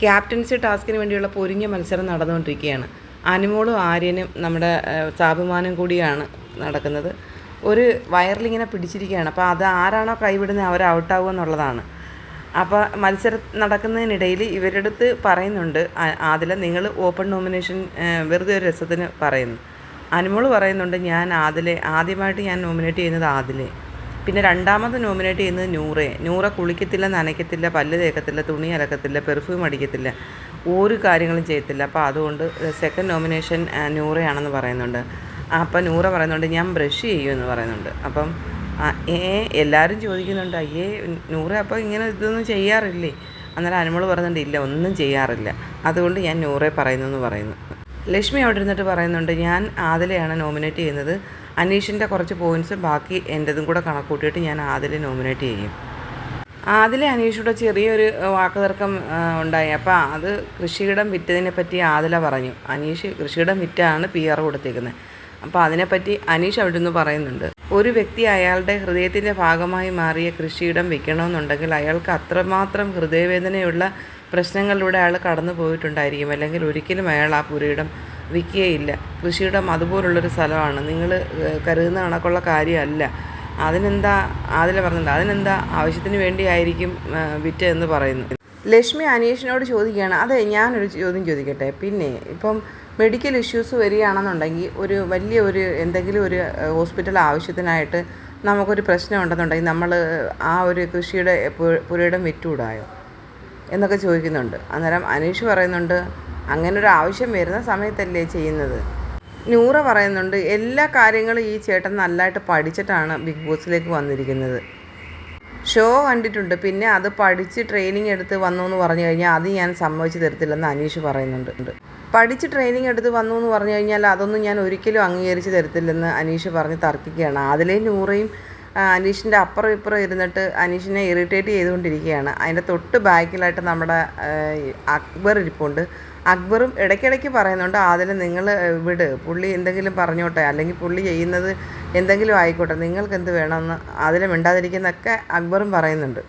Captaincy ടാസ്കിന് വേണ്ടിയുള്ള പൊരിഞ്ഞ മത്സരം നടന്നുകൊണ്ടിരിക്കുകയാണ്. അനുമോളും ആര്യനും നമ്മുടെ സാബുമാനും കൂടിയാണ് നടക്കുന്നത്. ഒരു വയറിലിങ്ങനെ പിടിച്ചിരിക്കുകയാണ്. അപ്പോൾ അത് ആരാണോ കൈവിടുന്നത് അവർ ഔട്ടാവുക എന്നുള്ളതാണ്. അപ്പോൾ മത്സരം നടക്കുന്നതിനിടയിൽ ഇവരുടെ അടുത്ത് പറയുന്നുണ്ട് ആദില, നിങ്ങൾ ഓപ്പൺ നോമിനേഷൻ വെറുതെ ഒരു രസത്തിന് പറയുന്നു. അനുമോൾ പറയുന്നുണ്ട് ആദ്യമായിട്ട് ഞാൻ നോമിനേറ്റ് ചെയ്യുന്നത് ആദിലെ, പിന്നെ രണ്ടാമത് നോമിനേറ്റ് ചെയ്യുന്നത് നൂറ കുളിക്കത്തില്ല, നനയ്ക്കത്തില്ല, പല്ല് തേക്കത്തില്ല, തുണി അലക്കത്തില്ല, പെർഫ്യൂം അടിക്കത്തില്ല, ഒരു കാര്യങ്ങളും ചെയ്യത്തില്ല. അപ്പോൾ അതുകൊണ്ട് സെക്കൻഡ് നോമിനേഷൻ നൂറയാണെന്ന് പറയുന്നുണ്ട്. അപ്പം നൂറ പറയുന്നുണ്ട് ഞാൻ ബ്രഷ് ചെയ്യുമെന്ന് പറയുന്നുണ്ട്. അപ്പം എല്ലാവരും ചോദിക്കുന്നുണ്ട് നൂറ അപ്പോൾ ഇങ്ങനെ ഇതൊന്നും ചെയ്യാറില്ലേ? അന്നേരം അനുമോൾ പറയുന്നുണ്ട് ഇല്ല, ഒന്നും ചെയ്യാറില്ല, അതുകൊണ്ട് ഞാൻ നൂറെ പറയുന്നു എന്ന് പറയുന്നു. ലക്ഷ്മി അവിടെ ഇരുന്നിട്ട് പറയുന്നുണ്ട് ഞാൻ ആദിലയാണ് നോമിനേറ്റ് ചെയ്യുന്നത്, അനീഷിൻ്റെ കുറച്ച് പോയിൻറ്റ്സ് ബാക്കി എൻ്റെതും കൂടെ കണക്കൂട്ടിയിട്ട് ഞാൻ ആദിലെ നോമിനേറ്റ് ചെയ്യും. ആദിലെ അനീഷൂടെ ചെറിയൊരു വാക്കുതർക്കം ഉണ്ടായി. അപ്പോൾ അത് കൃഷിയിടം വിറ്റതിനെ പറ്റി ആദില പറഞ്ഞു. അനീഷ് കൃഷിയിടം വിറ്റാണ് PR കൊടുത്തേക്കുന്നത്. അപ്പോൾ അതിനെപ്പറ്റി അനീഷ് അവിടെ നിന്ന് പറയുന്നുണ്ട്, ഒരു വ്യക്തി അയാളുടെ ഹൃദയത്തിൻ്റെ ഭാഗമായി മാറിയ കൃഷിയിടം വിൽക്കണമെന്നുണ്ടെങ്കിൽ അയാൾക്ക് അത്രമാത്രം ഹൃദയവേദനയുള്ള പ്രശ്നങ്ങളിലൂടെ അയാൾ കടന്നു പോയിട്ടുണ്ടായിരിക്കും, അല്ലെങ്കിൽ ഒരിക്കലും അയാൾ ആ പുരയിടം വിൽക്കുകയില്ല. കൃഷിയിടം അതുപോലുള്ളൊരു സ്ഥലമാണ്, നിങ്ങൾ കരുതുന്ന കണക്കുള്ള കാര്യമല്ല. അതിനെന്താ ആദില പറഞ്ഞിട്ടുണ്ട്, അതിനെന്താ ആവശ്യത്തിന് വേണ്ടിയായിരിക്കും വിറ്റതെന്ന് പറയുന്നു. ലക്ഷ്മി അനീഷിനോട് ചോദിക്കുകയാണ്, അതെ ഞാനൊരു ചോദ്യം ചോദിക്കട്ടെ, പിന്നെ ഇപ്പം മെഡിക്കൽ ഇഷ്യൂസ് വരികയാണെന്നുണ്ടെങ്കിൽ എന്തെങ്കിലും ഒരു ഹോസ്പിറ്റൽ ആവശ്യത്തിനായിട്ട് നമുക്കൊരു പ്രശ്നം ഉണ്ടെന്നുണ്ടെങ്കിൽ നമ്മൾ ആ ഒരു കൃഷിയുടെ പുരയിടം വിറ്റുകൂടായോ എന്നൊക്കെ ചോദിക്കുന്നുണ്ട്. അന്നേരം അനീഷ് പറയുന്നുണ്ട് അങ്ങനൊരു ആവശ്യം വരുന്ന സമയത്തല്ലേ ചെയ്യുന്നത്. നൂറ പറയുന്നുണ്ട് എല്ലാ കാര്യങ്ങളും ഈ ചേട്ടൻ നല്ലതായിട്ട് പഠിച്ചിട്ടാണ് ബിഗ് ബോസിലേക്ക് വന്നിരിക്കുന്നത്, ഷോ കണ്ടിട്ടുണ്ട്, പിന്നെ അത് പഠിച്ച് ട്രെയിനിങ് എടുത്ത് വന്നു എന്ന് പറഞ്ഞു കഴിഞ്ഞാൽ അത് ഞാൻ സമ്മതിച്ച് തരത്തില്ലെന്ന് അനീഷ് പറയുന്നുണ്ട്. പഠിച്ച് ട്രെയിനിങ് എടുത്ത് വന്നു എന്ന് പറഞ്ഞു കഴിഞ്ഞാൽ അതൊന്നും ഞാൻ ഒരിക്കലും അംഗീകരിച്ച് തരത്തില്ലെന്ന് അനീഷ് പറഞ്ഞ് തർക്കിക്കുകയാണ്. അതിലെ നൂറയും അനീഷിൻ്റെ അപ്പുറം ഇപ്പുറം ഇരുന്നിട്ട് അനീഷിനെ ഇറിറ്റേറ്റ് ചെയ്തുകൊണ്ടിരിക്കുകയാണ്. അതിൻ്റെ തൊട്ട് ബാക്കിലായിട്ട് നമ്മുടെ അക്ബർ ഇരിപ്പുണ്ട്. അക്ബറും ഇടയ്ക്കിടയ്ക്ക് പറയുന്നുണ്ട് അതിൽ നിങ്ങൾ വിട്, പുള്ളി എന്തെങ്കിലും പറഞ്ഞോട്ടെ, അല്ലെങ്കിൽ പുള്ളി ചെയ്യുന്നത് എന്തെങ്കിലും ആയിക്കോട്ടെ, നിങ്ങൾക്ക് എന്ത് വേണമെന്ന് അതിൽ മിണ്ടാതിരിക്കുന്നൊക്കെ അക്ബറും പറയുന്നുണ്ട്.